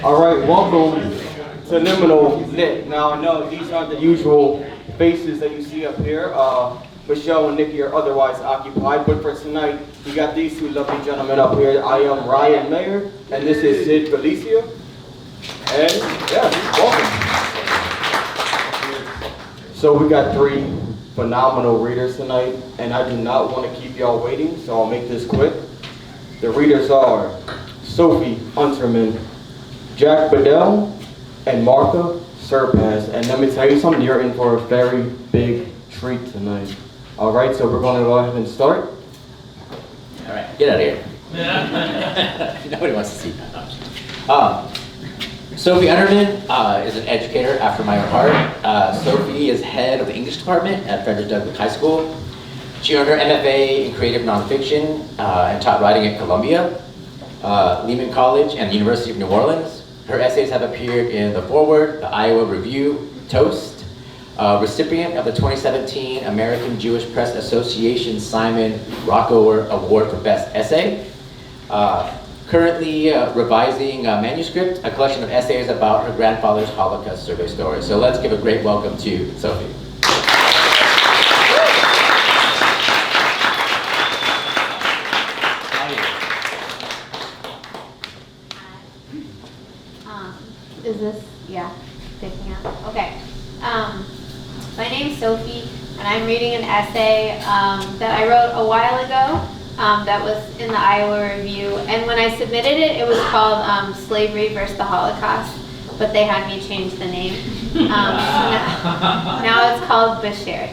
All right, welcome to Liminal Lit. Now I know these aren't the usual faces that you see up here. Michelle and Nikki are otherwise occupied, but for tonight, we got these two lovely gentlemen up here. I am Ryan Mayer, and this is Sid Felicia. And yeah, welcome. So we got three phenomenal readers tonight, and I do not want to keep y'all waiting, so I'll make this quick. The readers are Sophie Unterman, Jack Bedell, and Martha Serpas. And let me tell you something, you're in for a very big treat tonight. All right, so we're going to go ahead and start. All right, get out of here. Nobody wants to see that. Sophie Unterman is an educator after my own heart. Sophie is head of the English department at Frederick Douglass High School. She earned her M.F.A. in Creative Nonfiction and taught writing at Columbia, Lehman College, and the University of New Orleans. Her essays have appeared in The Forward, the Iowa Review, Toast, recipient of the 2017 American Jewish Press Association Simon Rockower Award for Best Essay. Currently revising manuscript, a collection of essays about her grandfather's Holocaust survey story. So let's give a great welcome to Sophie. Is this, yeah, picking up? Okay. My name's Sophie, and I'm reading an essay that I wrote a while ago that was in the Iowa Review. And when I submitted it, it was called Slavery versus the Holocaust, but they had me change the name. So now it's called Beshert.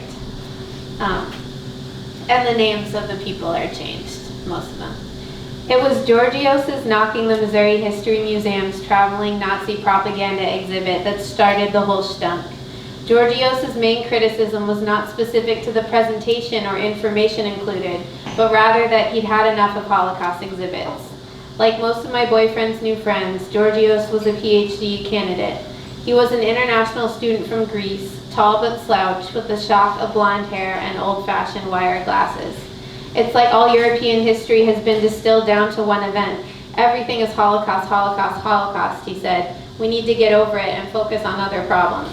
And the names of the people are changed, most of them. It was Georgios's Knocking the Missouri History Museum's traveling Nazi propaganda exhibit that started the whole stunk. Georgios's main criticism was not specific to the presentation or information included, but rather that he'd had enough of Holocaust exhibits. Like most of my boyfriend's new friends, Georgios was a PhD candidate. He was an international student from Greece, tall but slouched, with a shock of blonde hair and old-fashioned wire glasses. It's like all European history has been distilled down to one event. Everything is Holocaust, Holocaust, Holocaust, he said. We need to get over it and focus on other problems.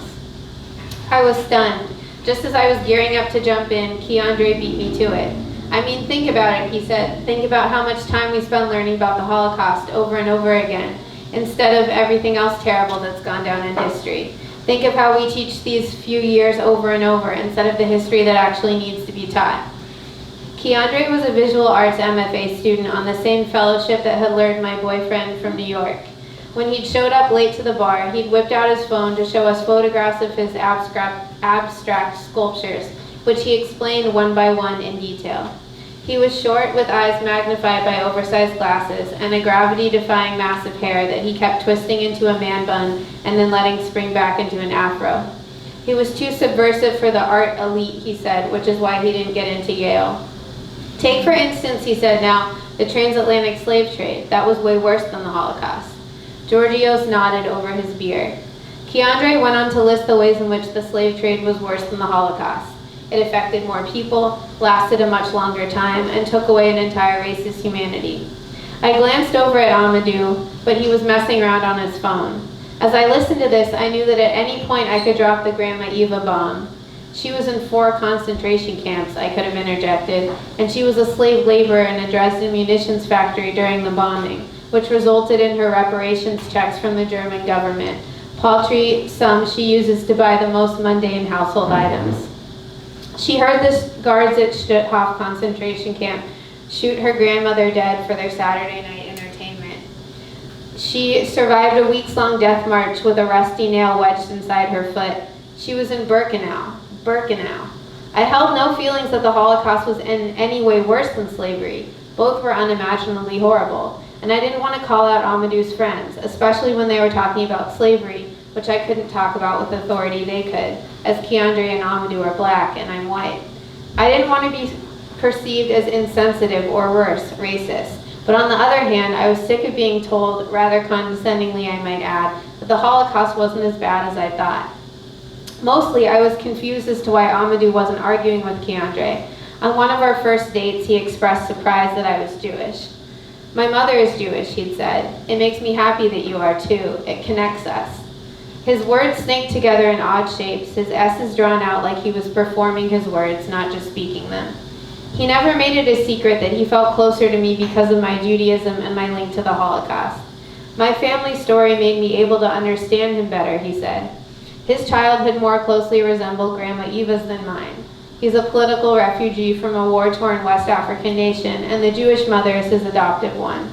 I was stunned. Just as I was gearing up to jump in, Keandre beat me to it. I mean, think about it, he said. Think about how much time we spend learning about the Holocaust over and over again, instead of everything else terrible that's gone down in history. Think of how we teach these few years over and over, instead of the history that actually needs to be taught. Keandre was a visual arts M.F.A. student on the same fellowship that had lured my boyfriend from New York. When he'd showed up late to the bar, he'd whipped out his phone to show us photographs of his abstract sculptures, which he explained one by one in detail. He was short, with eyes magnified by oversized glasses, and a gravity-defying mass of hair that he kept twisting into a man bun and then letting spring back into an afro. He was too subversive for the art elite, he said, which is why he didn't get into Yale. Take, for instance, he said now, the transatlantic slave trade. That was way worse than the Holocaust. Georgios nodded over his beer. Keandre went on to list the ways in which the slave trade was worse than the Holocaust. It affected more people, lasted a much longer time, and took away an entire race's humanity. I glanced over at Amadou, but he was messing around on his phone. As I listened to this, I knew that at any point I could drop the Grandma Eva bomb. She was in 4 concentration camps, I could have interjected, and she was a slave laborer in a Dresden munitions factory during the bombing, which resulted in her reparations checks from the German government, paltry sums she uses to buy the most mundane household items. She heard the guards at Stutthof concentration camp shoot her grandmother dead for their Saturday night entertainment. She survived a weeks-long death march with a rusty nail wedged inside her foot. She was in Birkenau. I held no feelings that the Holocaust was in any way worse than slavery. Both were unimaginably horrible. And I didn't want to call out Amadou's friends, especially when they were talking about slavery, which I couldn't talk about with authority they could, as Keandre and Amadou are black and I'm white. I didn't want to be perceived as insensitive or worse, racist. But on the other hand, I was sick of being told, rather condescendingly I might add, that the Holocaust wasn't as bad as I thought. Mostly, I was confused as to why Amadou wasn't arguing with Keandre. On one of our first dates, he expressed surprise that I was Jewish. My mother is Jewish, he'd said. It makes me happy that you are too. It connects us. His words snaked together in odd shapes, his S's drawn out like he was performing his words, not just speaking them. He never made it a secret that he felt closer to me because of my Judaism and my link to the Holocaust. My family story made me able to understand him better, he said. His childhood more closely resembled Grandma Eva's than mine. He's a political refugee from a war-torn West African nation, and the Jewish mother is his adoptive one.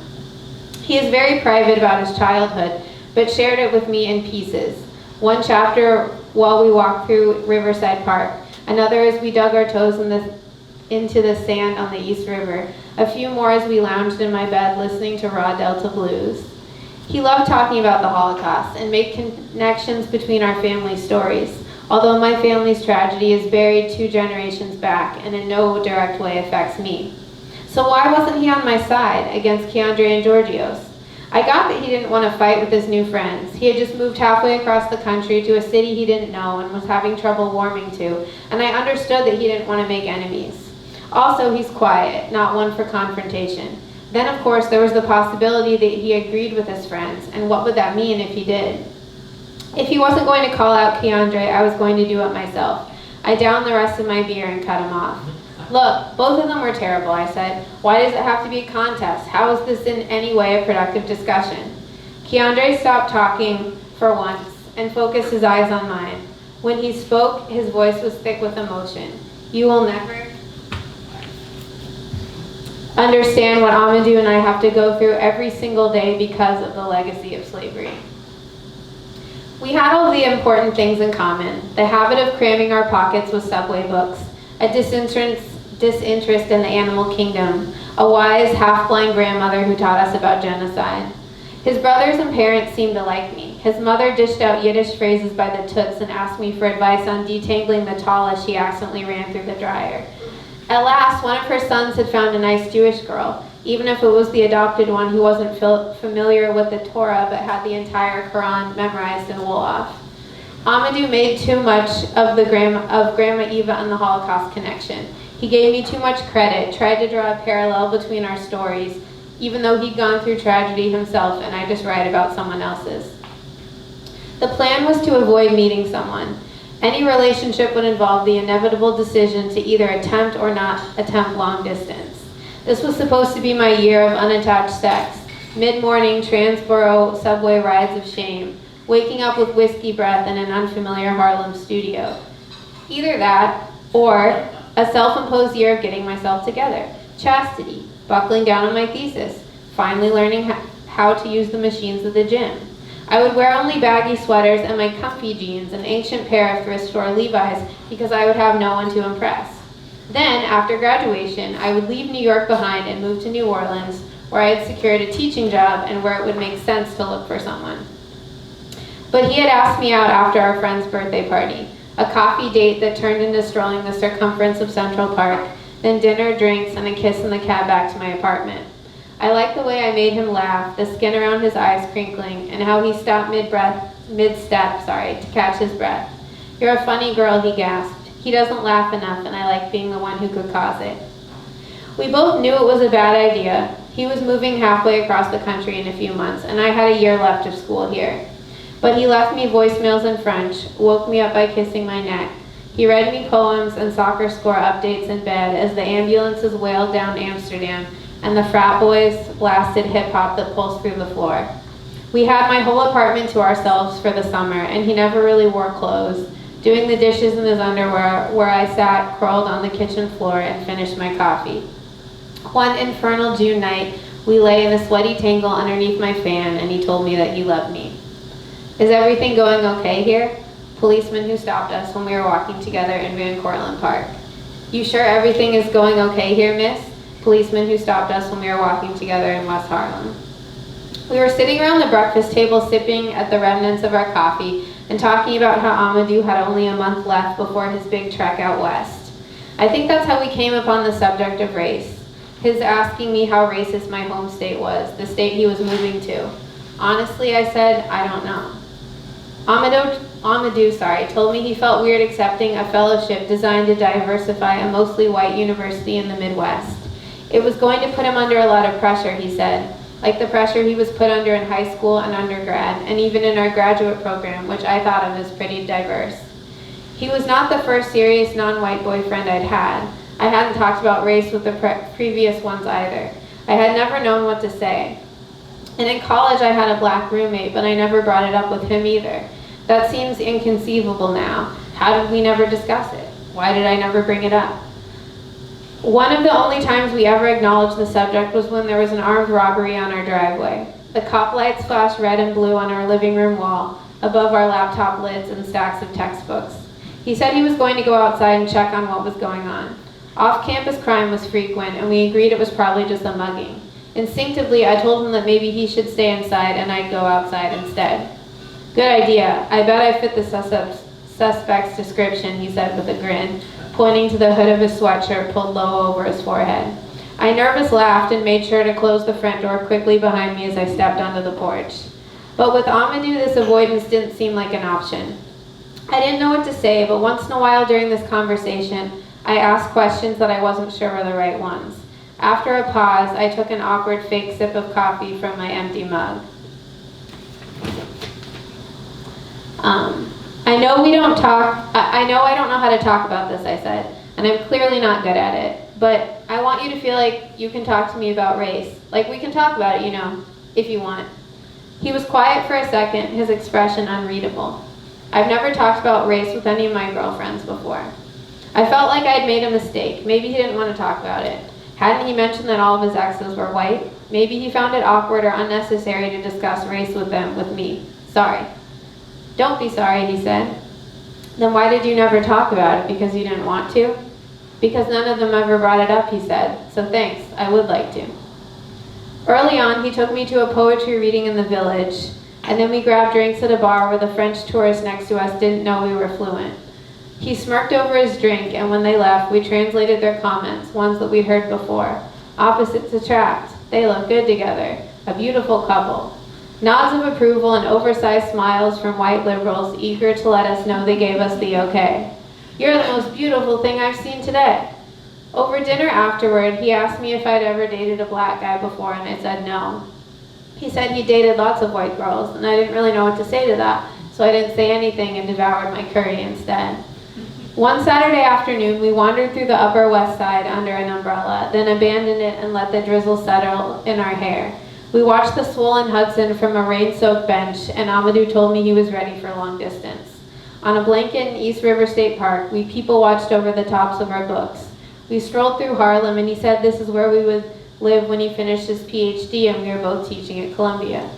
He is very private about his childhood, but shared it with me in pieces. One chapter while we walked through Riverside Park, another as we dug our toes into the sand on the East River, a few more as we lounged in my bed listening to raw Delta blues. He loved talking about the Holocaust and made connections between our family stories, although my family's tragedy is buried 2 generations back and in no direct way affects me. So why wasn't he on my side against Keandre and Georgios? I got that he didn't want to fight with his new friends. He had just moved halfway across the country to a city he didn't know and was having trouble warming to, and I understood that he didn't want to make enemies. Also, he's quiet, not one for confrontation. Then, of course, there was the possibility that he agreed with his friends, and what would that mean if he did? If he wasn't going to call out Keandre, I was going to do it myself. I downed the rest of my beer and cut him off. Look, both of them were terrible, I said. Why does it have to be a contest? How is this in any way a productive discussion? Keandre stopped talking for once and focused his eyes on mine. When he spoke, his voice was thick with emotion. You will never understand what Amadou and I have to go through every single day because of the legacy of slavery. We had all the important things in common: the habit of cramming our pockets with subway books, a disinterest in the animal kingdom, a wise, half-blind grandmother who taught us about genocide. His brothers and parents seemed to like me. His mother dished out Yiddish phrases by the toots and asked me for advice on detangling the tallest she accidentally ran through the dryer. At last, one of her sons had found a nice Jewish girl, even if it was the adopted one who wasn't familiar with the Torah but had the entire Quran memorized in Wolof. Amadou made too much of Grandma Eva and the Holocaust connection. He gave me too much credit, tried to draw a parallel between our stories, even though he'd gone through tragedy himself and I just write about someone else's. The plan was to avoid meeting someone. Any relationship would involve the inevitable decision to either attempt or not attempt long distance. This was supposed to be my year of unattached sex, mid-morning Transboro subway rides of shame, waking up with whiskey breath in an unfamiliar Harlem studio. Either that, or a self-imposed year of getting myself together, chastity, buckling down on my thesis, finally learning how to use the machines of the gym. I would wear only baggy sweaters and my comfy jeans, an ancient pair of thrift store Levi's, because I would have no one to impress. Then, after graduation, I would leave New York behind and move to New Orleans, where I had secured a teaching job and where it would make sense to look for someone. But he had asked me out after our friend's birthday party, a coffee date that turned into strolling the circumference of Central Park, then dinner, drinks, and a kiss in the cab back to my apartment. I liked the way I made him laugh, the skin around his eyes crinkling, and how he stopped mid-step, to catch his breath. You're a funny girl, he gasped. He doesn't laugh enough, and I like being the one who could cause it. We both knew it was a bad idea. He was moving halfway across the country in a few months, and I had a year left of school here. But he left me voicemails in French, woke me up by kissing my neck. He read me poems and soccer score updates in bed as the ambulances wailed down Amsterdam and the frat boys blasted hip-hop that pulsed through the floor. We had my whole apartment to ourselves for the summer, and he never really wore clothes, doing the dishes in his underwear where I sat curled on the kitchen floor and finished my coffee. One infernal June night, we lay in a sweaty tangle underneath my fan, and he told me that he loved me. Is everything going okay here? Policeman who stopped us when we were walking together in Van Cortlandt Park. You sure everything is going okay here, miss? Policeman who stopped us when we were walking together in West Harlem. We were sitting around the breakfast table sipping at the remnants of our coffee and talking about how Amadou had only a month left before his big trek out west. I think that's how we came upon the subject of race. His asking me how racist my home state was, the state he was moving to. Honestly, I said, I don't know. Amadou told me he felt weird accepting a fellowship designed to diversify a mostly white university in the Midwest. It was going to put him under a lot of pressure, he said, like the pressure he was put under in high school and undergrad, and even in our graduate program, which I thought of as pretty diverse. He was not the first serious non-white boyfriend I'd had. I hadn't talked about race with the previous ones either. I had never known what to say. And in college I had a black roommate, but I never brought it up with him either. That seems inconceivable now. How did we never discuss it? Why did I never bring it up? One of the only times we ever acknowledged the subject was when there was an armed robbery on our driveway. The cop lights flashed red and blue on our living room wall, above our laptop lids and stacks of textbooks. He said he was going to go outside and check on what was going on. Off-campus crime was frequent, and we agreed it was probably just a mugging. Instinctively, I told him that maybe he should stay inside and I'd go outside instead. Good idea. I bet I fit the suspect's description, he said with a grin, pointing to the hood of his sweatshirt pulled low over his forehead. I nervous laughed and made sure to close the front door quickly behind me as I stepped onto the porch. But with Amadou, this avoidance didn't seem like an option. I didn't know what to say, but once in a while during this conversation, I asked questions that I wasn't sure were the right ones. After a pause, I took an awkward fake sip of coffee from my empty mug. I know I don't know how to talk about this, I said, and I'm clearly not good at it, but I want you to feel like you can talk to me about race. Like we can talk about it, you know, if you want. He was quiet for a second, his expression unreadable. I've never talked about race with any of my girlfriends before. I felt like I'd made a mistake. Maybe he didn't want to talk about it. Hadn't he mentioned that all of his exes were white? Maybe he found it awkward or unnecessary to discuss race with them, with me. Sorry. Don't be sorry, he said. Then why did you never talk about it? Because you didn't want to? Because none of them ever brought it up, he said. So thanks, I would like to. Early on, he took me to a poetry reading in the village, and then we grabbed drinks at a bar where the French tourists next to us didn't know we were fluent. He smirked over his drink, and when they left, we translated their comments, ones that we'd heard before. Opposites attract. They look good together. A beautiful couple. Nods of approval and oversized smiles from white liberals eager to let us know they gave us the okay. You're the most beautiful thing I've seen today. Over dinner afterward, he asked me if I'd ever dated a black guy before, and I said no. He said he dated lots of white girls, and I didn't really know what to say to that, so I didn't say anything and devoured my curry instead. One Saturday afternoon, we wandered through the Upper West Side under an umbrella, then abandoned it and let the drizzle settle in our hair. We watched the swollen Hudson from a rain-soaked bench, and Amadou told me he was ready for long distance. On a blanket in East River State Park, we people-watched over the tops of our books. We strolled through Harlem, and he said this is where we would live when he finished his PhD, and we were both teaching at Columbia.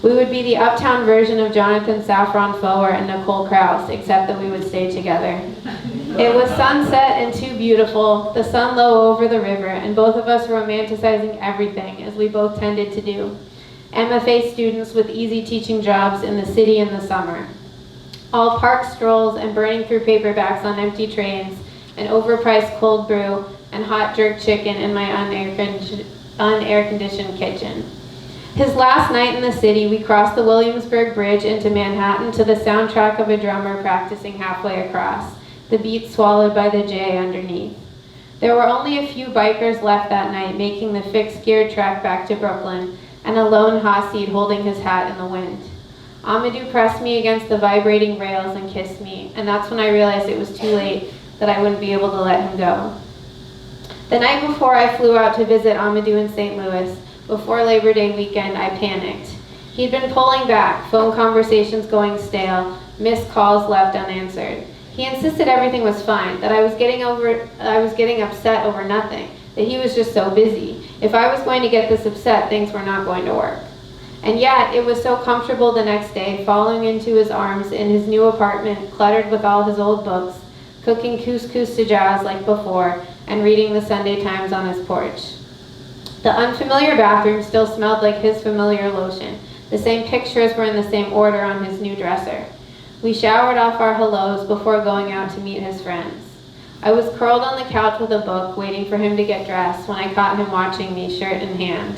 We would be the uptown version of Jonathan Safran Foer and Nicole Krauss, except that we would stay together. It was sunset and too beautiful, the sun low over the river, and both of us romanticizing everything, as we both tended to do. M.F.A. students with easy teaching jobs in the city in the summer. All park strolls and burning through paperbacks on empty trains, and overpriced cold brew and hot jerk chicken in my unair-conditioned kitchen. His last night in the city, we crossed the Williamsburg Bridge into Manhattan to the soundtrack of a drummer practicing halfway across, the beat swallowed by the J underneath. There were only a few bikers left that night, making the fixed-geared trek back to Brooklyn, and a lone Hasid holding his hat in the wind. Amadou pressed me against the vibrating rails and kissed me, and that's when I realized it was too late, that I wouldn't be able to let him go. The night before I flew out to visit Amadou in St. Louis, before Labor Day weekend, I panicked. He'd been pulling back, phone conversations going stale, missed calls left unanswered. He insisted everything was fine, that I was getting upset over nothing, that he was just so busy. If I was going to get this upset, things were not going to work. And yet, it was so comfortable the next day, falling into his arms in his new apartment, cluttered with all his old books, cooking couscous to jazz like before, and reading the Sunday Times on his porch. The unfamiliar bathroom still smelled like his familiar lotion. The same pictures were in the same order on his new dresser. We showered off our hellos before going out to meet his friends. I was curled on the couch with a book, waiting for him to get dressed, when I caught him watching me, shirt in hand.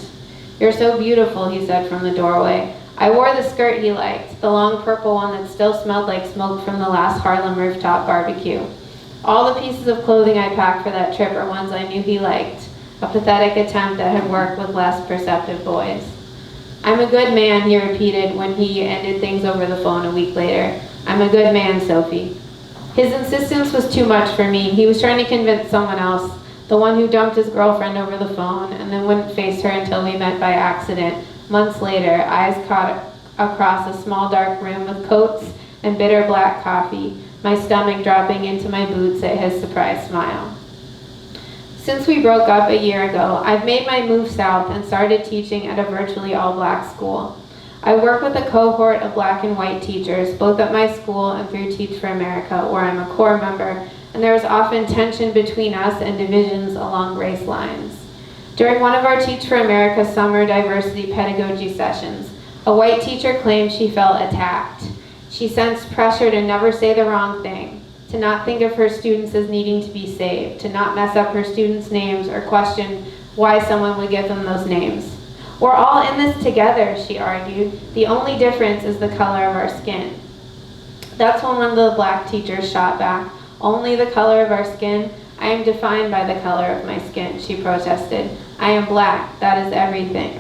"You're so beautiful," he said from the doorway. I wore the skirt he liked, the long purple one that still smelled like smoke from the last Harlem rooftop barbecue. All the pieces of clothing I packed for that trip are ones I knew he liked. a pathetic attempt that had worked with less perceptive boys. "I'm a good man," he repeated when he ended things over the phone a week later. "I'm a good man, Sophie." His insistence was too much for me. He was trying to convince someone else, the one who dumped his girlfriend over the phone and then wouldn't face her until we met by accident. Months later, eyes caught across a small dark room with coats and bitter black coffee, my stomach dropping into my boots at his surprised smile. Since we broke up a year ago, I've made my move south and started teaching at a virtually all-black school. I work with a cohort of black and white teachers, both at my school and through Teach for America, where I'm a core member, and there is often tension between us and divisions along race lines. During one of our Teach for America summer diversity pedagogy sessions, a white teacher claimed she felt attacked. She sensed pressure to never say the wrong thing, to not think of her students as needing to be saved, to not mess up her students' names or question why someone would give them those names. "We're all in this together," she argued. "The only difference is the color of our skin." That's when one of the black teachers shot back. "Only the color of our skin? I am defined by the color of my skin," she protested. "I am black. That is everything."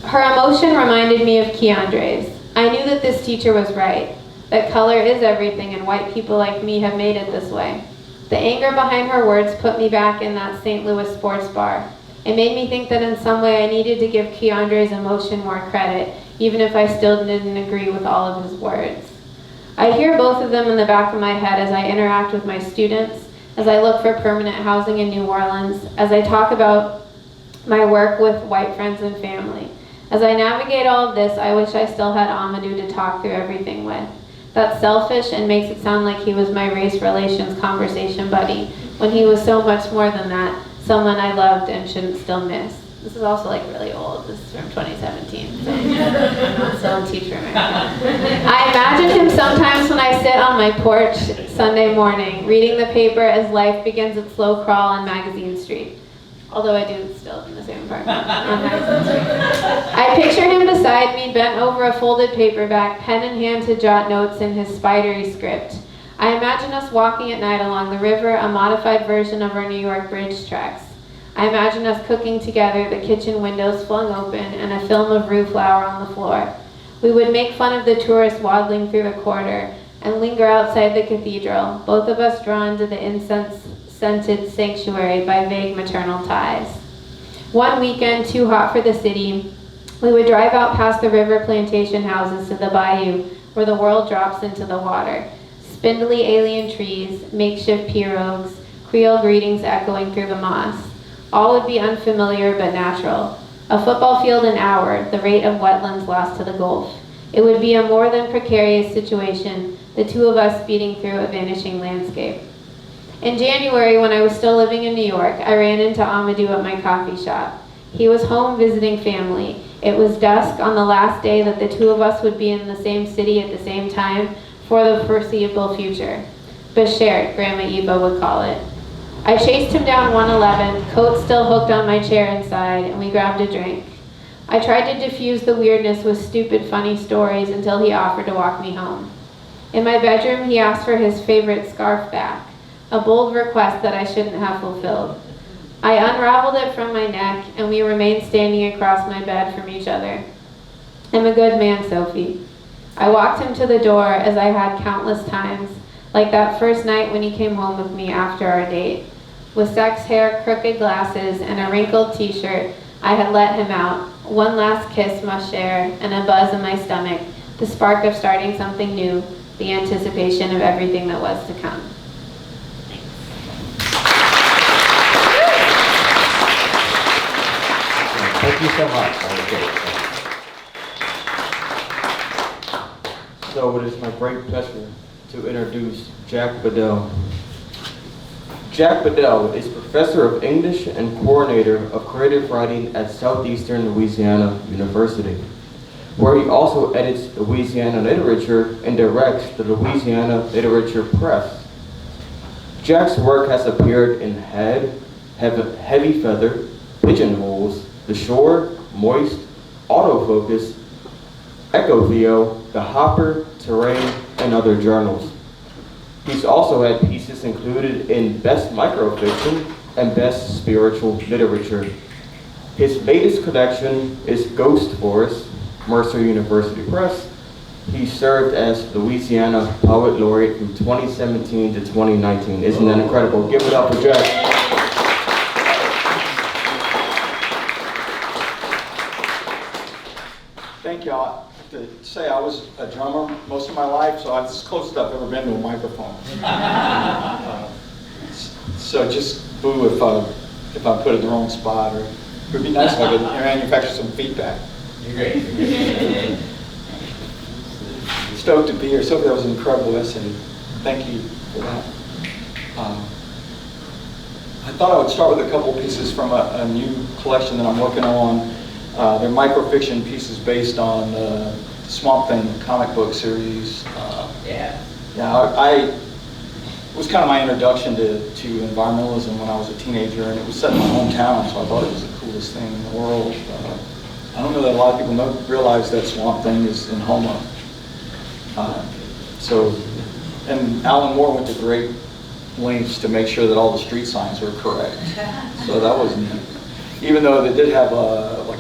Her emotion reminded me of Keandre's. I knew that this teacher was right, that color is everything and white people like me have made it this way. The anger behind her words put me back in that St. Louis sports bar. It made me think that in some way I needed to give Keandre's emotion more credit, even if I still didn't agree with all of his words. I hear both of them in the back of my head as I interact with my students, as I look for permanent housing in New Orleans, as I talk about my work with white friends and family. As I navigate all of this, I wish I still had Amadou to talk through everything with. That's selfish and makes it sound like he was my race relations conversation buddy, when he was so much more than that, someone I loved and shouldn't still miss. This is also like really old. This is from 2017, so I'm not still in Teach for America. I imagine him sometimes when I sit on my porch Sunday morning, reading the paper as life begins its slow crawl on Magazine Street. Although I do still in the same apartment on Magazine Street. I picture him beside me, bent over a folded paperback, pen in hand to jot notes in his spidery script. I imagine us walking at night along the river, a modified version of our New York bridge tracks. I imagine us cooking together, the kitchen windows flung open, and a film of rue flour on the floor. We would make fun of the tourists waddling through the quarter and linger outside the cathedral, both of us drawn to the incense-scented sanctuary by vague maternal ties. One weekend, too hot for the city, we would drive out past the river plantation houses to the bayou, where the world drops into the water. Spindly alien trees, makeshift pirogues, Creole greetings echoing through the moss. All would be unfamiliar but natural. A football field an hour, the rate of wetlands lost to the Gulf. It would be a more than precarious situation, the two of us speeding through a vanishing landscape. In January, when I was still living in New York, I ran into Amadou at my coffee shop. He was home visiting family. It was dusk on the last day that the two of us would be in the same city at the same time for the foreseeable future. Beshared, Grandma Eva would call it. I chased him down 111, coat still hooked on my chair inside, and we grabbed a drink. I tried to diffuse the weirdness with stupid, funny stories until he offered to walk me home. In my bedroom, he asked for his favorite scarf back, a bold request that I shouldn't have fulfilled. I unraveled it from my neck, and we remained standing across my bed from each other. I'm a good man, Sophie. I walked him to the door as I had countless times, like that first night when he came home with me after our date. With sex hair, crooked glasses, and a wrinkled t-shirt, I had let him out. One last kiss must share, and a buzz in my stomach, the spark of starting something new, the anticipation of everything that was to come. Thank you so much. That was great. So it is my great pleasure to introduce Jack Bedell. Jack Bedell is professor of English and coordinator of creative writing at Southeastern Louisiana University, where he also edits Louisiana Literature and directs the Louisiana Literature Press. Jack's work has appeared in Heavy Feather, Pidgeonholes, The Shore, Moist, Autofocus, EcoTheo, The Hopper, Terrain, and other journals. He's also had pieces pieces included in Best Microfiction and Best Spiritual Literature. His latest collection is Ghost Forest, Mercer University Press. He served as Louisiana Poet Laureate from 2017 to 2019. Isn't that incredible? Give it up for Jack. Thank you. I have to say I was a drummer most of my life, so it's the closest I've ever been to a microphone. So just boo if I put it in the wrong spot, or it would be nice if I could manufacture some feedback. You're great. Stoked to be here. Sophie, that was an incredible essay. Thank you for that. I thought I would start with a couple pieces from a new collection that I'm working on. They're microfiction pieces based on the Swamp Thing comic book series. Yeah. It was kind of my introduction to environmentalism when I was a teenager, and it was set in my hometown, so I thought it was the coolest thing in the world. I don't know that a lot of people realize that Swamp Thing is in Houma. And Alan Moore went to great lengths to make sure that all the street signs were correct. So that was neat. Even though they did have like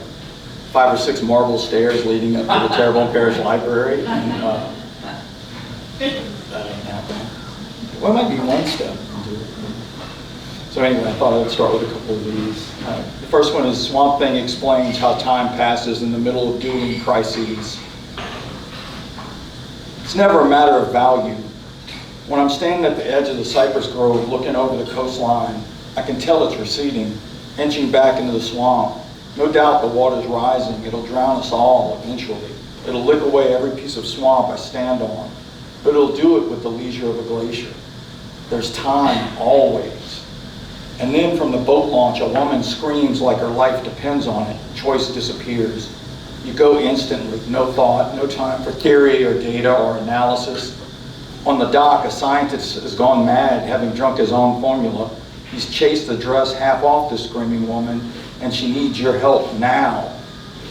5 or 6 marble stairs leading up to the Terrebonne Parish Library. And, that ain't happening. Well, it might be one step into it. So anyway, I thought I would start with a couple of these. The first one is Swamp Thing explains how time passes in the middle of doom crises. It's never a matter of value. When I'm standing at the edge of the cypress grove looking over the coastline, I can tell it's receding, inching back into the swamp. No doubt the water's rising. It'll drown us all eventually. It'll lick away every piece of swamp I stand on. But it'll do it with the leisure of a glacier. There's time, always. And then from the boat launch, a woman screams like her life depends on it. Choice disappears. You go instantly, no thought, no time for theory or data or analysis. On the dock, a scientist has gone mad, having drunk his own formula. He's chased the dress half off the screaming woman, and she needs your help now.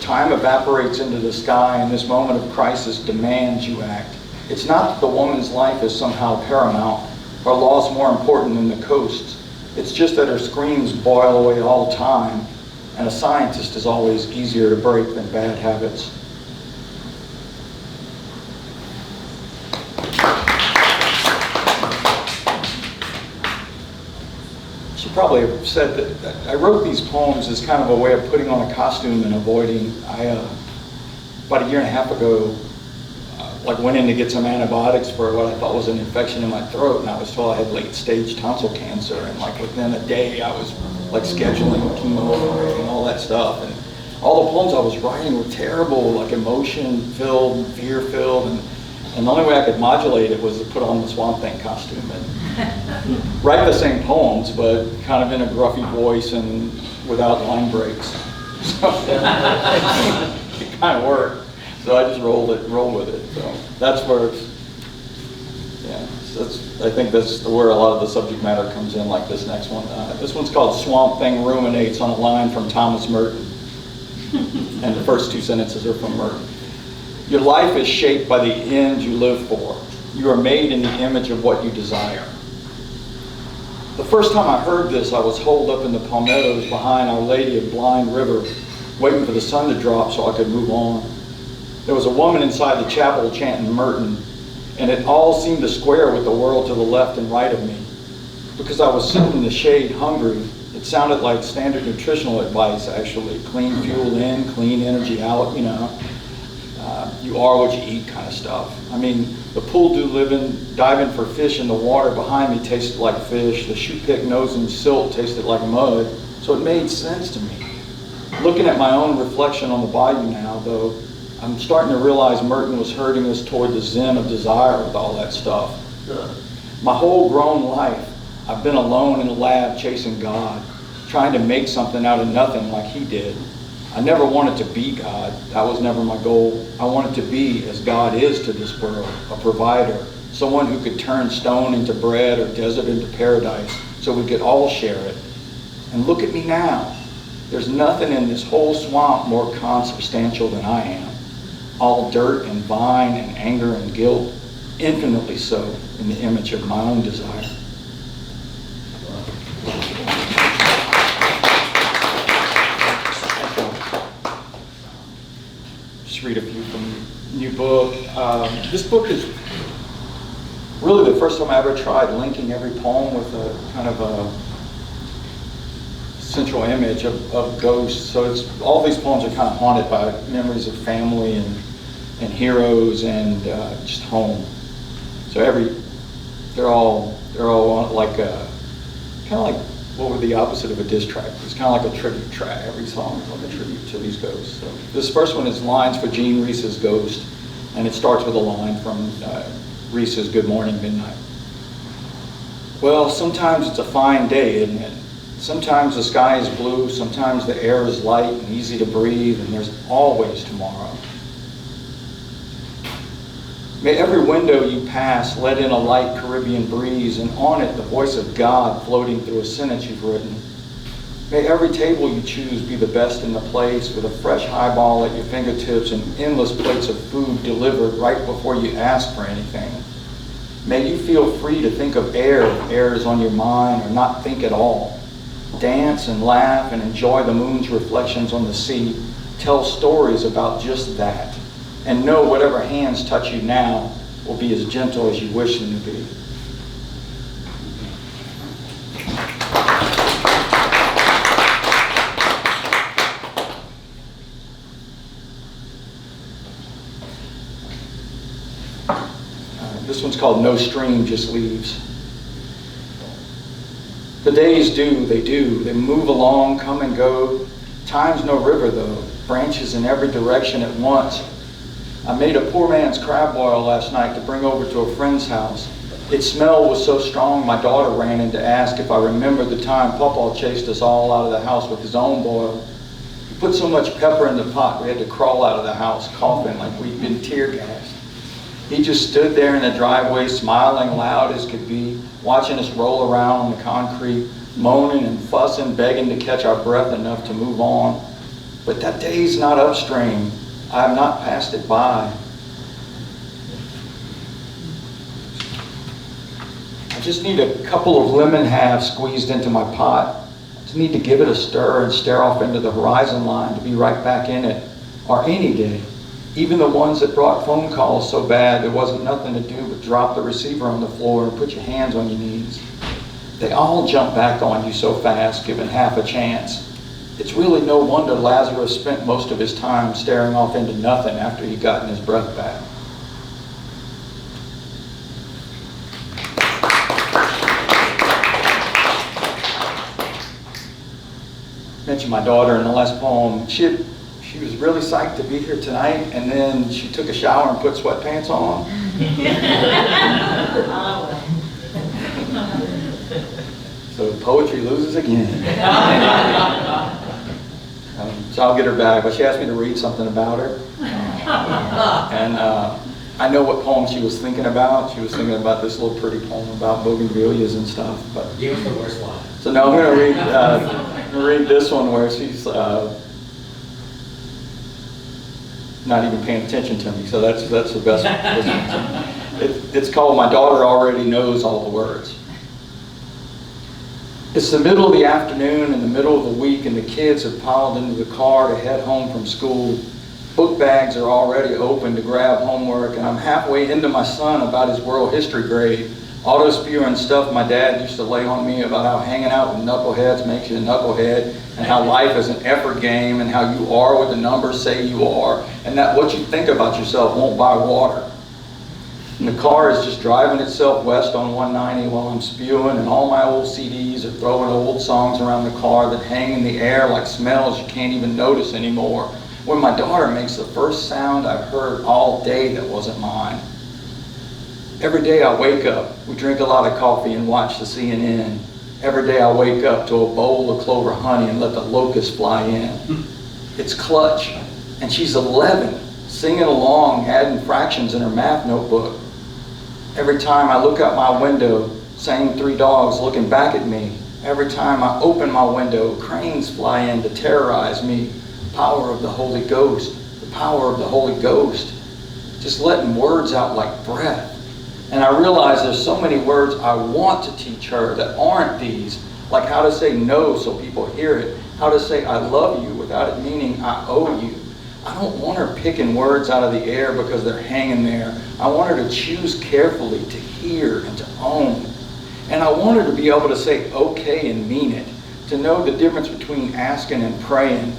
Time evaporates into the sky, and this moment of crisis demands you act. It's not that the woman's life is somehow paramount, or loss more important than the coast. It's just that her screams boil away all time, and a scientist is always easier to break than bad habits. She probably have said that I wrote these poems as kind of a way of putting on a costume and avoiding. About a year and a half ago, went in to get some antibiotics for what I thought was an infection in my throat, and I was told I had late-stage tonsil cancer, and within a day I was scheduling chemo and all that stuff, and all the poems I was writing were terrible, emotion-filled, fear-filled, and the only way I could modulate it was to put on the Swamp Thing costume and write the same poems, but kind of in a gruffy voice and without line breaks. So it kind of worked. So I just rolled with it. So that's where, I think that's where a lot of the subject matter comes in, like this next one. This one's called Swamp Thing Ruminates on a line from Thomas Merton. And the first 2 sentences are from Merton. Your life is shaped by the end you live for. You are made in the image of what you desire. The first time I heard this, I was holed up in the palmettos behind Our Lady of Blind River, waiting for the sun to drop so I could move on. There was a woman inside the chapel chanting Merton, and it all seemed to square with the world to the left and right of me. Because I was sitting in the shade hungry, it sounded like standard nutritional advice, actually. Clean fuel in, clean energy out, you are what you eat kind of stuff. I mean, the pool diving for fish in the water behind me tasted like fish. The shoe pick nose and silt tasted like mud. So it made sense to me. Looking at my own reflection on the bayou now, though, I'm starting to realize Merton was herding us toward the zen of desire with all that stuff. Yeah. My whole grown life, I've been alone in a lab chasing God, trying to make something out of nothing like he did. I never wanted to be God. That was never my goal. I wanted to be as God is to this world, a provider, someone who could turn stone into bread or desert into paradise so we could all share it. And look at me now. There's nothing in this whole swamp more consubstantial than I am. All dirt and vine and anger and guilt, infinitely so in the image of my own desire. new book. This book is really the first time I ever tried linking every poem with a kind of a central image of ghosts. So all these poems are kind of haunted by memories of family and heroes and just home. So they're all like kind of like what would the opposite of a diss track? It's kind of like a tribute track. Every song is like a tribute to these ghosts. So this first one is Lines for Jean Reese's Ghost, and it starts with a line from Reese's Good Morning Midnight. Well, sometimes it's a fine day, isn't it? Sometimes the sky is blue, sometimes the air is light and easy to breathe, and there's always tomorrow. May every window you pass let in a light Caribbean breeze, and on it the voice of God floating through a sentence you've written. May every table you choose be the best in the place, with a fresh highball at your fingertips and endless plates of food delivered right before you ask for anything. May you feel free to think of air if air is on your mind, or not think at all. Dance and laugh and enjoy the moon's reflections on the sea. Tell stories about just that. And know whatever hands touch you now will be as gentle as you wish them to be. This one's called No Stream Just Leaves. The days they move along, come and go. Time's no river though, branches in every direction at once. I made a poor man's crab boil last night to bring over to a friend's house. Its smell was so strong my daughter ran in to ask if I remembered the time Papa chased us all out of the house with his own boil. He put so much pepper in the pot we had to crawl out of the house coughing like we'd been tear gassed. He just stood there in the driveway smiling loud as could be, watching us roll around on the concrete, moaning and fussing, begging to catch our breath enough to move on. But that day's not upstream. I have not passed it by. I just need a couple of lemon halves squeezed into my pot. I just need to give it a stir and stare off into the horizon line to be right back in it. Or any day. Even the ones that brought phone calls so bad there wasn't nothing to do but drop the receiver on the floor and put your hands on your knees. They all jump back on you so fast, given half a chance. It's really no wonder Lazarus spent most of his time staring off into nothing after he'd gotten his breath back. I mentioned my daughter in the last poem. She was really psyched to be here tonight, and then she took a shower and put sweatpants on. So poetry loses again. So I'll get her back, but she asked me to read something about her. And I know what poem she was thinking about. She was thinking about this little pretty poem about bougainvilleas and stuff. But Give us the worst one. so now I'm going to read this one where she's not even paying attention to me. So that's the best one. It's called My Daughter Already Knows All the Words. It's the middle of the afternoon in the middle of the week, and the kids have piled into the car to head home from school. Book bags are already open to grab homework, and I'm halfway into my son about his world history grade. Auto-spewing stuff my dad used to lay on me about how hanging out with knuckleheads makes you a knucklehead, and how life is an effort game, and how you are what the numbers say you are, and that what you think about yourself won't buy water. And the car is just driving itself west on 190 while I'm spewing, and all my old CDs are throwing old songs around the car that hang in the air like smells you can't even notice anymore. When my daughter makes the first sound I've heard all day that wasn't mine. Every day I wake up, we drink a lot of coffee and watch the CNN. Every day I wake up to a bowl of clover honey and let the locusts fly in. It's clutch, and she's 11, singing along, adding fractions in her math notebook. Every time I look out my window, same three dogs looking back at me. Every time I open my window, cranes fly in to terrorize me. Power of the Holy Ghost, the power of the Holy Ghost. Just letting words out like breath. And I realize there's so many words I want to teach her that aren't these, like how to say no so people hear it, how to say I love you without it meaning I owe you, I don't want her picking words out of the air because they're hanging there. I want her to choose carefully, to hear and to own. And I want her to be able to say okay and mean it, to know the difference between asking and praying.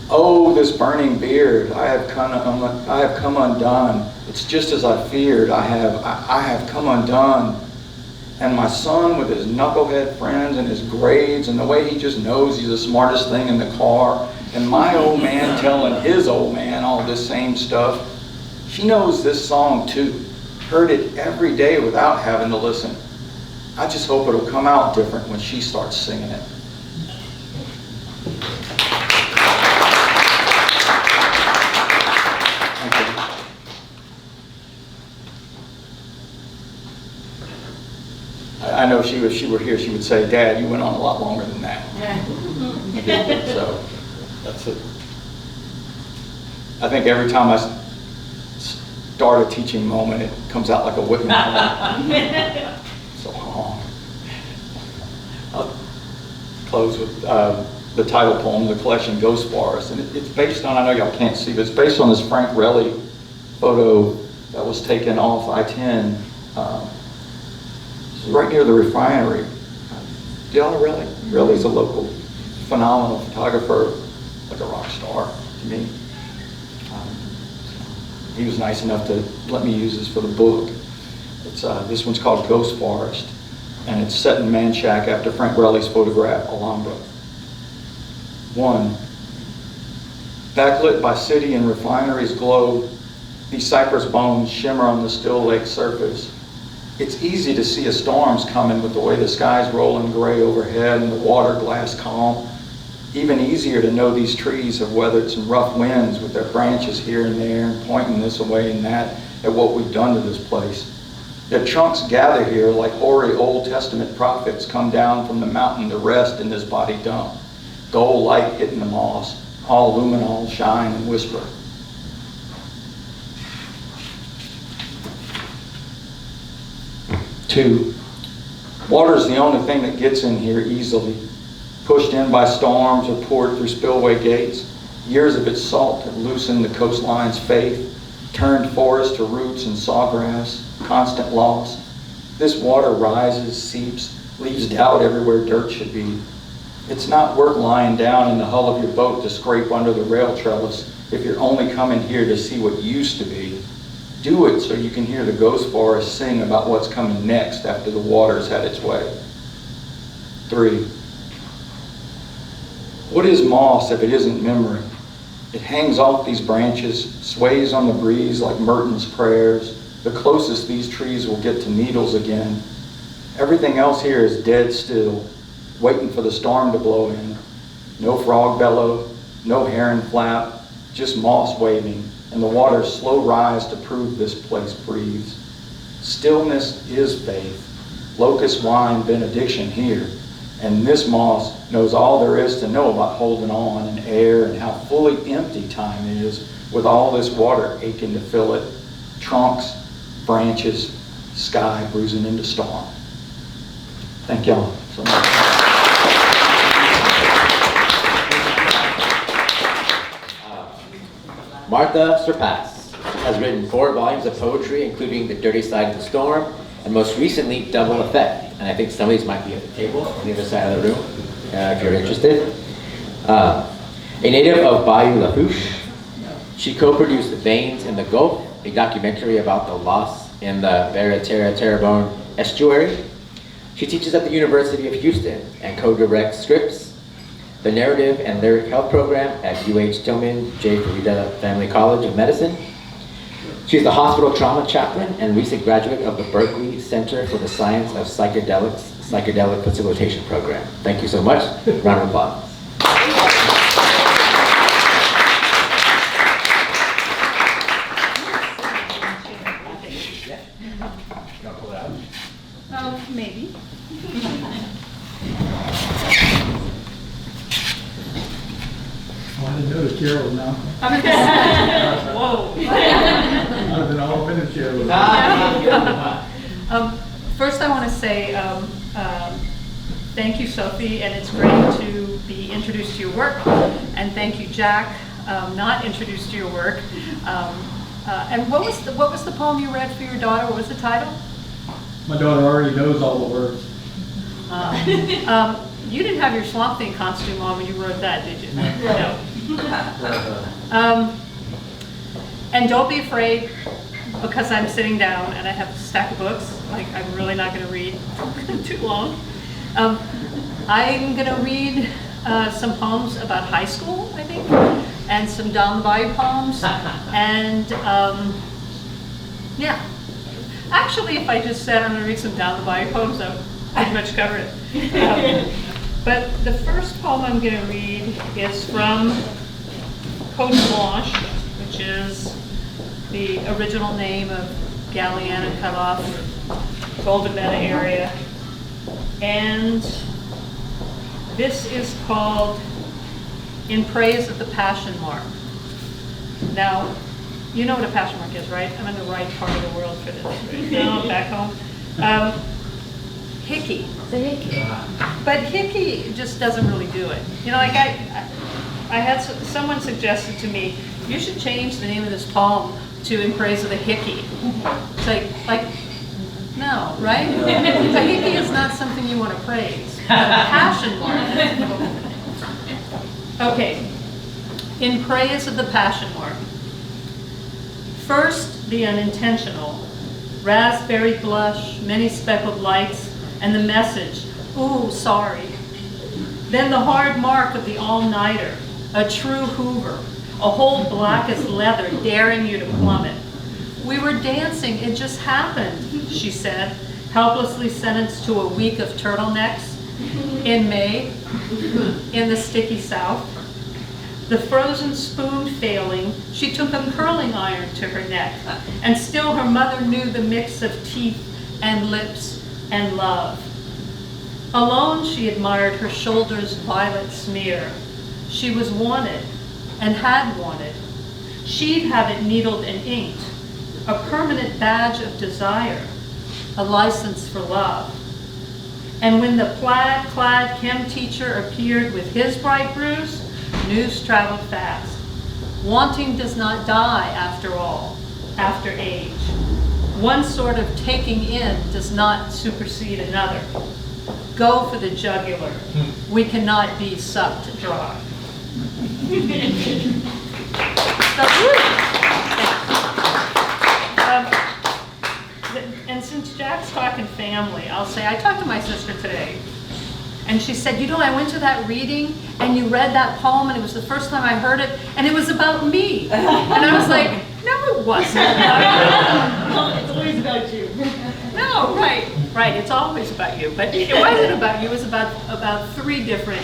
Oh, this burning beard, I have come undone. It's just as I feared, I have come undone. And my son with his knucklehead friends and his grades and the way he just knows he's the smartest thing in the car, and my old man telling his old man all this same stuff. She knows this song too, heard it every day without having to listen. I just hope it'll come out different when she starts singing it. I know if she were here, she would say, Dad, you went on a lot longer than that. So, that's it. I think every time I start a teaching moment, it comes out like a whipping poem. So, I'll close with the title poem, the collection Ghost Forest. And it's based on, I know y'all can't see, but it's based on this Frank Relly photo that was taken off I-10. Right near the refinery. Do y'all know Relly? Relly's a local, phenomenal photographer, like a rock star to me. He was nice enough to let me use this for the book. It's this one's called Ghost Forest, and it's set in Manchac after Frank Relly's photograph, Alhambra. 1. Backlit by city and refineries glow, these cypress bones shimmer on the still lake surface. It's easy to see a storm's coming with the way the sky's rolling gray overhead and the water glass calm. Even easier to know these trees have weathered some rough winds with their branches here and there and pointing this way and that at what we've done to this place. Their trunks gather here like hoary Old Testament prophets come down from the mountain to rest in this body dump. Gold light hitting the moss, all luminol shine and whisper. 2. Water's the only thing that gets in here easily. Pushed in by storms or poured through spillway gates. Years of its salt have loosened the coastline's faith, turned forest to roots and sawgrass, constant loss. This water rises, seeps, leaves doubt everywhere dirt should be. It's not worth lying down in the hull of your boat to scrape under the rail trellis if you're only coming here to see what used to be. Do it so you can hear the ghost forest sing about what's coming next after the water's had its way. 3. What is moss if it isn't memory? It hangs off these branches, sways on the breeze like Merton's prayers. The closest these trees will get to needles again. Everything else here is dead still, waiting for the storm to blow in. No frog bellow, no heron flap, just moss waving, and the water's slow rise to prove this place breathes. Stillness is faith, locust wine benediction here, and this moss knows all there is to know about holding on and air and how fully empty time is with all this water aching to fill it, trunks, branches, sky bruising into storm. Thank y'all so much. Martha Serpas has written 4 volumes of poetry, including The Dirty Side of the Storm, and most recently, Double Effect. And I think some of these might be at the table on the other side of the room, if you're interested. A native of Bayou Lafourche, she co-produced Veins in the Gulf, a documentary about the loss in the Barra-Terrebonne estuary. She teaches at the University of Houston and co-directs scripts, the Narrative and Lyric Health Program at UH Tillman J. Farida Family College of Medicine. She's the hospital trauma chaplain and recent graduate of the Berkeley Center for the Science of Psychedelic Facilitation Program. Thank you so much. Round of applause. Maybe. I didn't know the chair was now. Whoa. I've been all in the chair. First, I want to say thank you, Sophie, and it's great to be introduced to your work. And thank you, Jack, not introduced to your work. And what was the poem you read for your daughter? What was the title? My daughter already knows all the words. You didn't have your Swamp Thing costume on when you wrote that, did you? No. And don't be afraid, because I'm sitting down and I have a stack of books, like I'm really not going to read too long. I'm going to read some poems about high school, I think, and some Down the Bayou poems, and yeah. Actually, if I just said I'm going to read some Down the Bayou poems, I would pretty much cover it. But the first poem I'm going to read is from Cote Blanche, which is the original name of Galliana cut off, Golden Meta area. And this is called In Praise of the Passion Mark. Now, you know what a passion mark is, right? I'm in the right part of the world for this. Right? No, I'm back home. Hickey. But hickey just doesn't really do it. You know, like I had someone suggested to me, you should change the name of this poem to In Praise of the Hickey. It's like no, right? A hickey is not something you want to praise. A passion mark. Okay, In Praise of the Passion Mark. First, the unintentional. Raspberry blush, many speckled lights, and the message, ooh, sorry. Then the hard mark of the all-nighter, a true Hoover, a hole black as leather daring you to plummet. We were dancing, it just happened, she said, helplessly sentenced to a week of turtlenecks in May, in the sticky South. The frozen spoon failing, she took a curling iron to her neck, and still her mother knew the mix of teeth and lips and love. Alone she admired her shoulders' violet smear. She was wanted, and had wanted. She'd have it needled and inked, a permanent badge of desire, a license for love. And when the plaid-clad chem teacher appeared with his bright bruise, news traveled fast. Wanting does not die, after all, after age. One sort of taking in does not supersede another. Go for the jugular. We cannot be sucked dry. And since Jack's talking family, I'll say, I talked to my sister today, and she said, you know, I went to that reading, and you read that poem, and it was the first time I heard it, and it was about me. And I was like, no, it wasn't. It's always about you. No, right, it's always about you. But it wasn't about you, it was about three different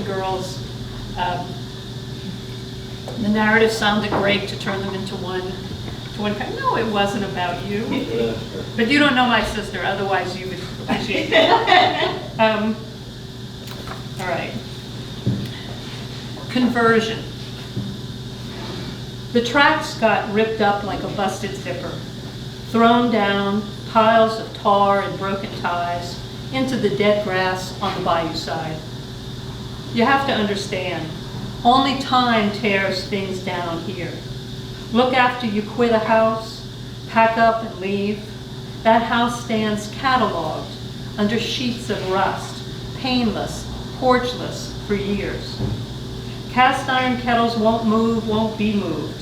girls. The narrative sounded great to turn them into one. No, it wasn't about you. But you don't know my sister, otherwise you would appreciate that. All right. Conversion. The tracks got ripped up like a busted zipper, thrown down, piles of tar and broken ties, into the dead grass on the bayou side. You have to understand, only time tears things down here. Look after you quit a house, pack up and leave. That house stands cataloged under sheets of rust, painless, porchless for years. Cast iron kettles won't move, won't be moved.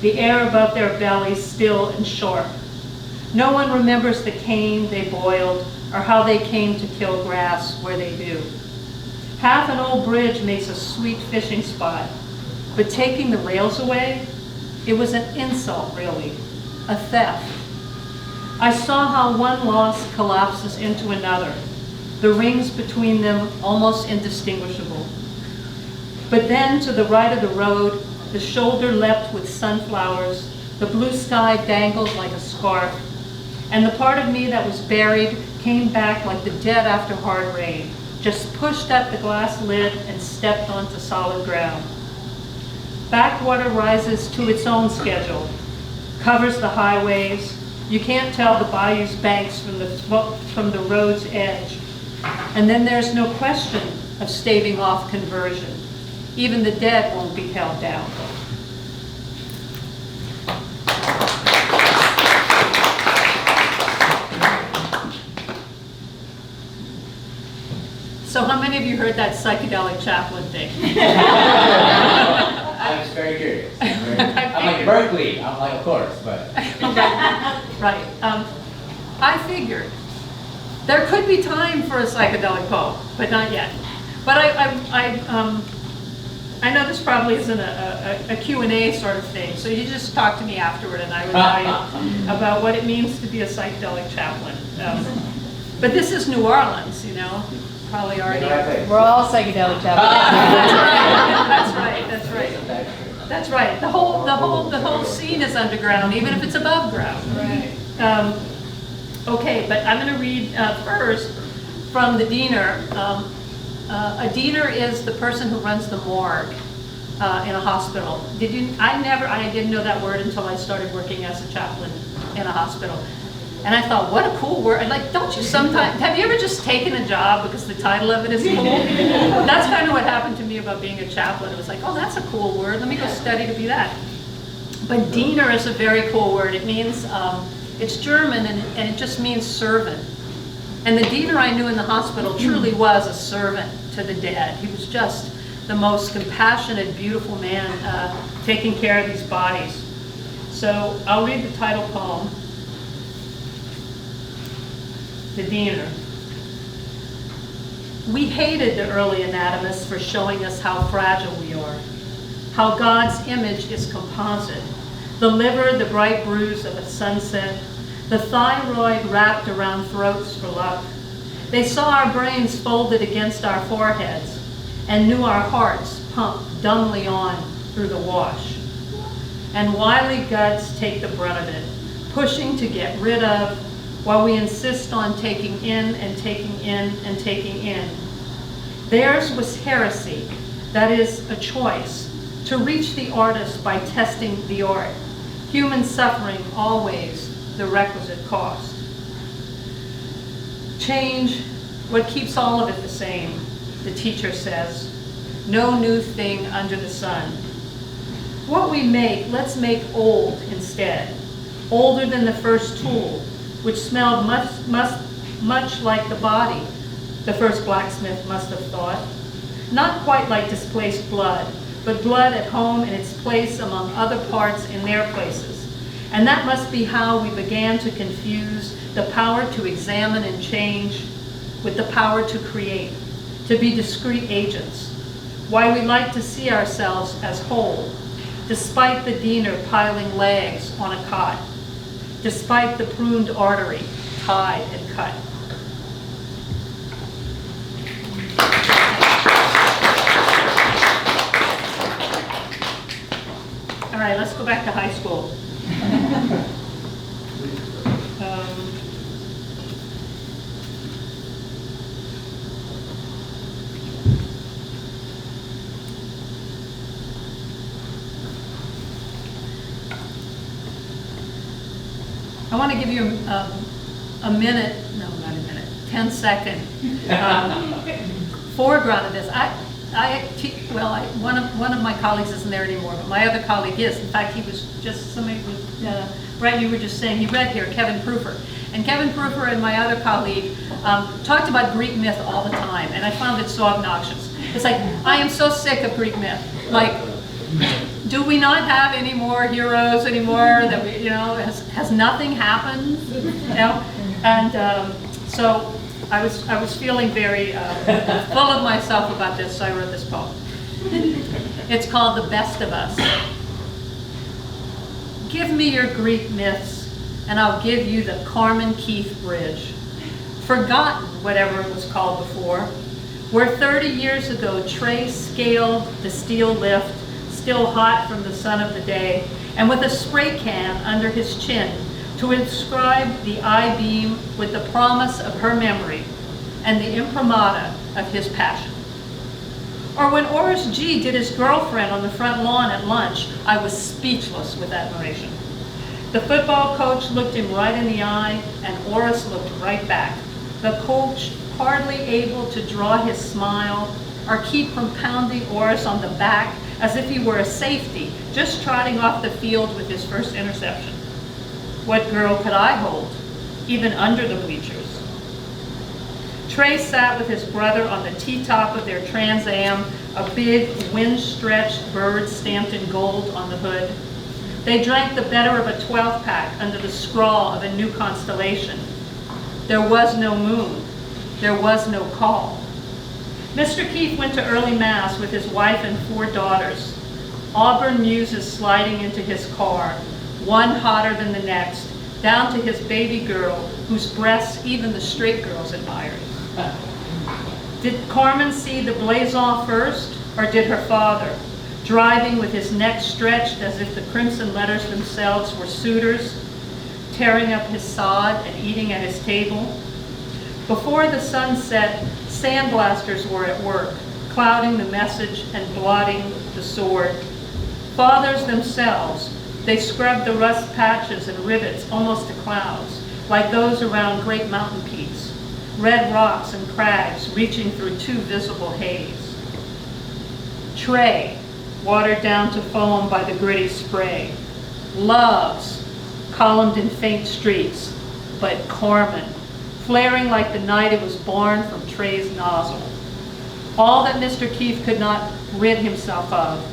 The air above their bellies still and sharp. No one remembers the cane they boiled or how they came to kill grass where they do. Half an old bridge makes a sweet fishing spot, but taking the rails away, it was an insult, really, a theft. I saw how one loss collapses into another, the rings between them almost indistinguishable. But then to the right of the road, the shoulder leapt with sunflowers, the blue sky dangled like a scarf, and the part of me that was buried came back like the dead after hard rain, just pushed up the glass lid and stepped onto solid ground. Backwater rises to its own schedule, covers the highways. You can't tell the bayou's banks from the road's edge. And then there's no question of staving off conversion. Even the dead won't be held down. So how many of you heard that psychedelic chaplain thing? I was very curious. I'm like, Berkeley. I'm like, of course, but. Right. I figured there could be time for a psychedelic poem, but not yet. But I know this probably isn't a Q&A sort of thing, so you just talk to me afterward and I would tell you about what it means to be a psychedelic chaplain. But this is New Orleans, you know, probably already. We're all psychedelic chaplains. That's right. The whole scene is underground, even if it's above ground. Right. Okay, but I'm going to read first from the diener. A diener is the person who runs the morgue in a hospital. I didn't know that word until I started working as a chaplain in a hospital. And I thought, what a cool word. And like, don't you sometimes, have you ever just taken a job because the title of it is cool? That's kind of what happened to me about being a chaplain. It was like, oh, that's a cool word. Let me go study to be that. But diener is a very cool word. It means, it's German and it just means servant. And the diener I knew in the hospital truly was a servant to the dead. He was just the most compassionate, beautiful man taking care of these bodies. So I'll read the title poem, The Diener. We hated the early anatomists for showing us how fragile we are, how God's image is composite. The liver, the bright bruise of a sunset, the thyroid wrapped around throats for luck. They saw our brains folded against our foreheads and knew our hearts pump dumbly on through the wash. And wily guts take the brunt of it, pushing to get rid of, while we insist on taking in and taking in and taking in. Theirs was heresy, that is, a choice, to reach the artist by testing the art. Human suffering always the requisite cost. Change, what keeps all of it the same, the teacher says. No new thing under the sun. What we make, let's make old instead. Older than the first tool, which smelled much like the body, the first blacksmith must have thought. Not quite like displaced blood, but blood at home in its place among other parts in their places. And that must be how we began to confuse the power to examine and change with the power to create, to be discrete agents. Why we like to see ourselves as whole, despite the diener piling legs on a cot, despite the pruned artery tied and cut. All right, let's go back to high school. I want to give you a minute, no, not a minute, 10-second foreground of this. One of my colleagues isn't there anymore, but my other colleague is. In fact, he was just, somebody was, right, you were just saying, he read here, Kevin Proofer. And Kevin Proofer and my other colleague talked about Greek myth all the time, and I found it so obnoxious. It's like, I am so sick of Greek myth. Like, do we not have any more heroes anymore? That we, you know, has nothing happened? You know, and so I was feeling very full of myself about this, so I wrote this poem. It's called "The Best of Us." Give me your Greek myths, and I'll give you the Carmen Keith Bridge, forgotten whatever it was called before, where 30 years ago Trey scaled the steel lift, still hot from the sun of the day, and with a spray can under his chin to inscribe the I-beam with the promise of her memory and the imprimatur of his passion. Or when Horace G. did his girlfriend on the front lawn at lunch, I was speechless with admiration. The football coach looked him right in the eye, and Horace looked right back. The coach hardly able to draw his smile, or keep from pounding Oris on the back as if he were a safety, just trotting off the field with his first interception? What girl could I hold, even under the bleachers? Trey sat with his brother on the T-top of their Trans Am, a big, wind-stretched bird stamped in gold on the hood. They drank the better of a 12-pack under the scrawl of a new constellation. There was no moon. There was no call. Mr. Keefe went to early mass with his wife and 4 daughters. Auburn muses sliding into his car, one hotter than the next, down to his baby girl, whose breasts even the straight girls admired. Did Carmen see the blazon first, or did her father, driving with his neck stretched as if the crimson letters themselves were suitors, tearing up his sod and eating at his table? Before the sun set, sandblasters were at work, clouding the message and blotting the sword. Fathers themselves, they scrubbed the rust patches and rivets almost to clouds, like those around great mountain peaks, red rocks and crags reaching through too visible haze. Trey, watered down to foam by the gritty spray. Loves, columned in faint streaks, but Carmen, flaring like the night it was born from Trey's nozzle. All that Mr. Keefe could not rid himself of.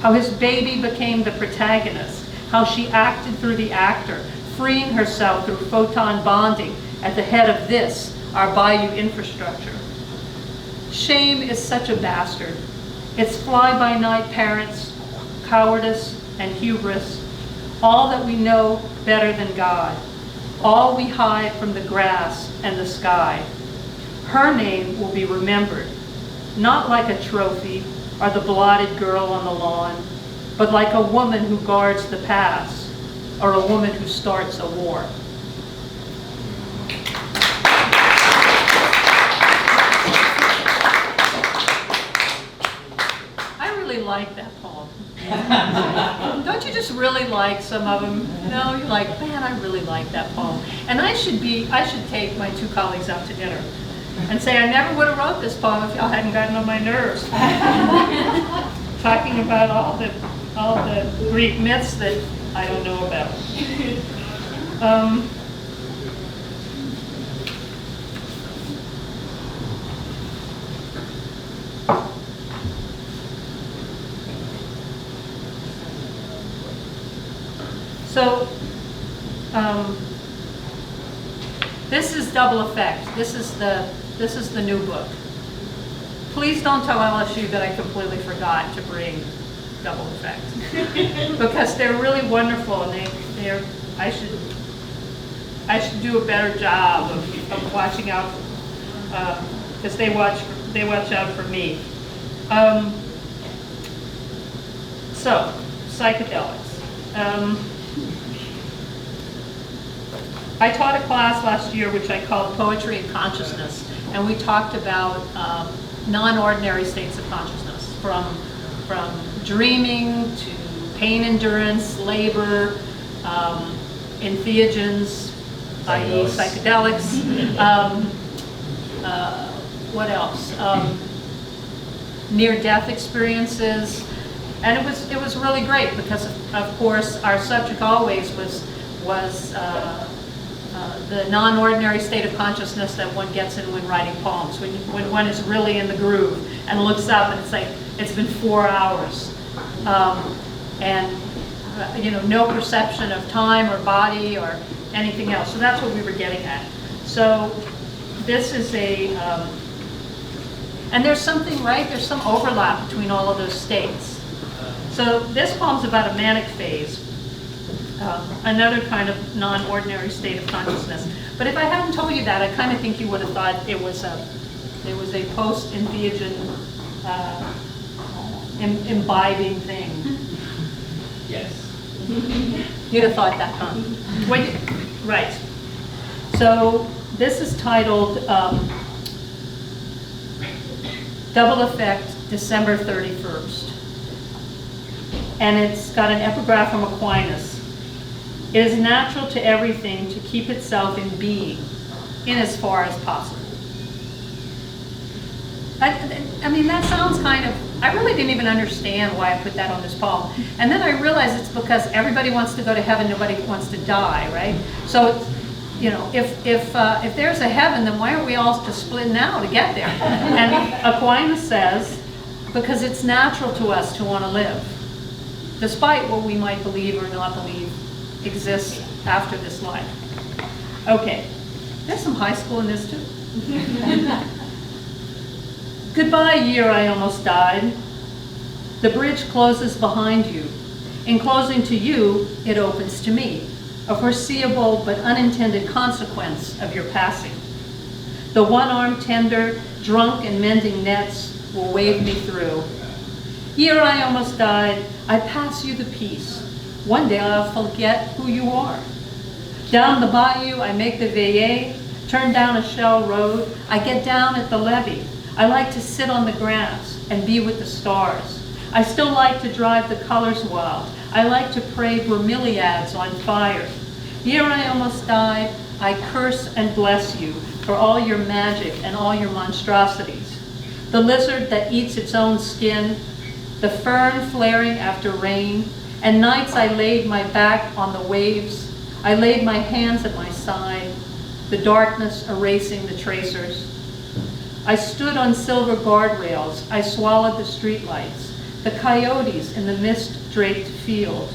How his baby became the protagonist. How she acted through the actor, freeing herself through photon bonding at the head of this, our bayou infrastructure. Shame is such a bastard. Its fly-by-night parents, cowardice and hubris, all that we know better than God, all we hide from the grass and the sky. Her name will be remembered, not like a trophy or the blotted girl on the lawn, but like a woman who guards the pass or a woman who starts a war. I really like that poem. Don't you just really like some of them? No, you're like, man, I really like that poem. And I should take my 2 colleagues out to dinner and say, I never would have wrote this poem if y'all hadn't gotten on my nerves. Talking about all the Greek myths that I don't know about. So, this is Double Effect. This is the new book. Please don't tell LSU that I completely forgot to bring Double Effect, because they're really wonderful, and I should do a better job of watching out, because they watch out for me. So, psychedelics. I taught a class last year which I called Poetry and Consciousness, and we talked about non-ordinary states of consciousness, from dreaming to pain endurance, labor, entheogens, i.e. psychedelics. What else? Near-death experiences, and it was really great because of course our subject always was the non-ordinary state of consciousness that one gets in when writing poems, when one is really in the groove and looks up and it's like it's been 4 hours, and no perception of time or body or anything else. So that's what we were getting at. So this is and there's something, right? There's some overlap between all of those states. So this poem's about a manic phase. Another kind of non-ordinary state of consciousness. But if I hadn't told you that, I kind of think you would have thought it was a post-entheogen imbibing thing. Yes. You'd have thought that, huh? Right. So this is titled Double Effect, December 31st. And it's got an epigraph from Aquinas. It is natural to everything to keep itself in being, in as far as possible. I mean, that sounds kind of, I really didn't even understand why I put that on this poem. And then I realized it's because everybody wants to go to heaven, nobody wants to die, right? So, you know, if there's a heaven, then why aren't we all just splitting now to get there? And Aquinas says, because it's natural to us to want to live, despite what we might believe or not believe exists after this life. Okay, there's some high school in this too. Goodbye, year I almost died. The bridge closes behind you. In closing to you, it opens to me, a foreseeable but unintended consequence of your passing. The one-armed tender, drunk and mending nets will wave me through. Year I almost died, I pass you the peace. One day I'll forget who you are. Down the bayou, I make the veillée, turn down a shell road, I get down at the levee. I like to sit on the grass and be with the stars. I still like to drive the colors wild. I like to pray bromeliads on fire. Year I almost died, I curse and bless you for all your magic and all your monstrosities. The lizard that eats its own skin, the fern flaring after rain, and nights I laid my back on the waves. I laid my hands at my side, the darkness erasing the tracers. I stood on silver guardrails, I swallowed the streetlights, the coyotes in the mist-draped field.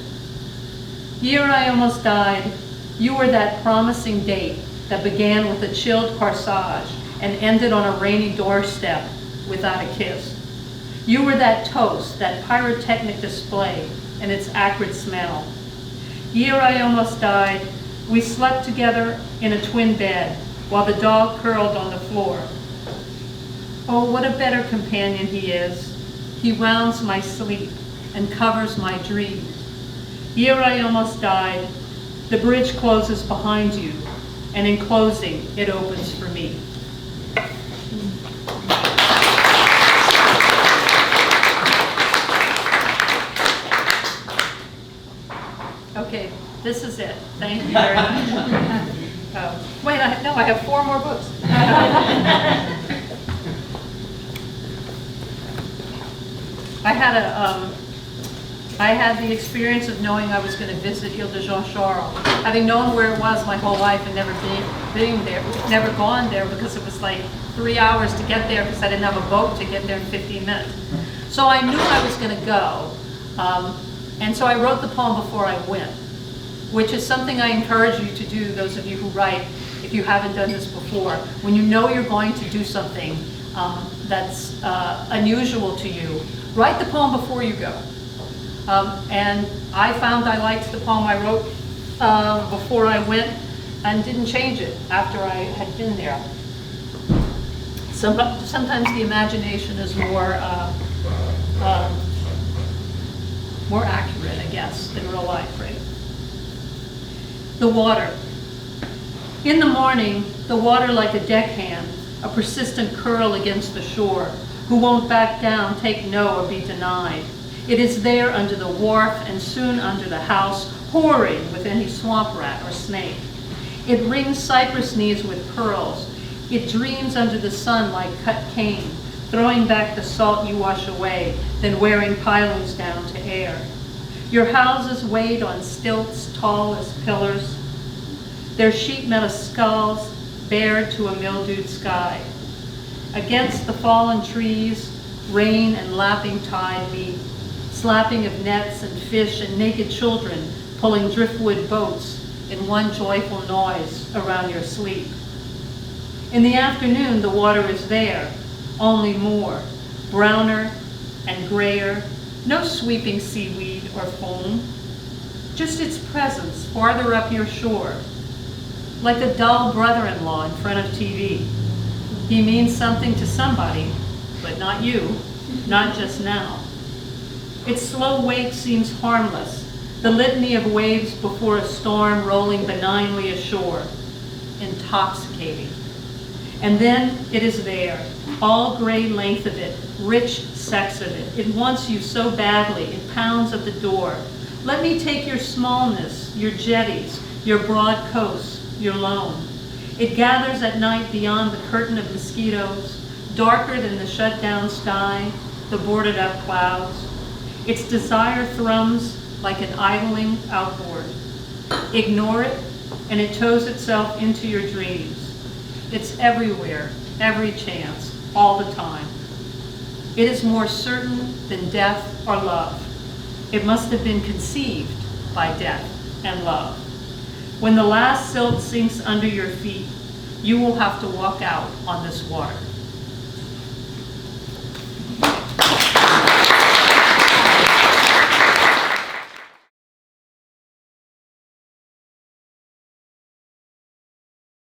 Year I almost died, you were that promising date that began with a chilled corsage and ended on a rainy doorstep without a kiss. You were that toast, that pyrotechnic display and its acrid smell. Year I almost died, we slept together in a twin bed while the dog curled on the floor. Oh, what a better companion he is. He rounds my sleep and covers my dreams. Year I almost died, the bridge closes behind you, and in closing, it opens for me. Okay, this is it. Thank you very much. Wait, I have 4 more books. I had the experience of knowing I was going to visit Ile de Jean Charles, having known where it was my whole life and never been there, never gone there because it was like 3 hours to get there because I didn't have a boat to get there in 15 minutes. So I knew I was going to go, and so I wrote the poem before I went, which is something I encourage you to do, those of you who write, if you haven't done this before. When you know you're going to do something that's unusual to you, write the poem before you go. And I found I liked the poem I wrote before I went and didn't change it after I had been there. Sometimes the imagination is more accurate, I guess, than real life, right? The water. In the morning, the water like a deckhand, a persistent curl against the shore, who won't back down, take no, or be denied. It is there under the wharf and soon under the house, whoring with any swamp rat or snake. It rings cypress knees with pearls. It dreams under the sun like cut cane, throwing back the salt you wash away, then wearing pilings down to air. Your houses wait on stilts tall as pillars, their sheet metal skulls bared to a mildewed sky. Against the fallen trees, rain and lapping tide meet, slapping of nets and fish and naked children pulling driftwood boats in one joyful noise around your sleep. In the afternoon, the water is there, only more, browner and grayer, no sweeping seaweed or foam, just its presence farther up your shore, like a dull brother-in-law in front of TV. He means something to somebody, but not you, not just now. Its slow wake seems harmless, the litany of waves before a storm rolling benignly ashore, intoxicating. And then it is there, all gray length of it, rich sex of it. It wants you so badly, it pounds at the door. Let me take your smallness, your jetties, your broad coasts, your loan. It gathers at night beyond the curtain of mosquitoes, darker than the shut down sky, the boarded up clouds. Its desire thrums like an idling outboard. Ignore it, and it tows itself into your dreams. It's everywhere, every chance, all the time. It is more certain than death or love. It must have been conceived by death and love. When the last silt sinks under your feet, you will have to walk out on this water.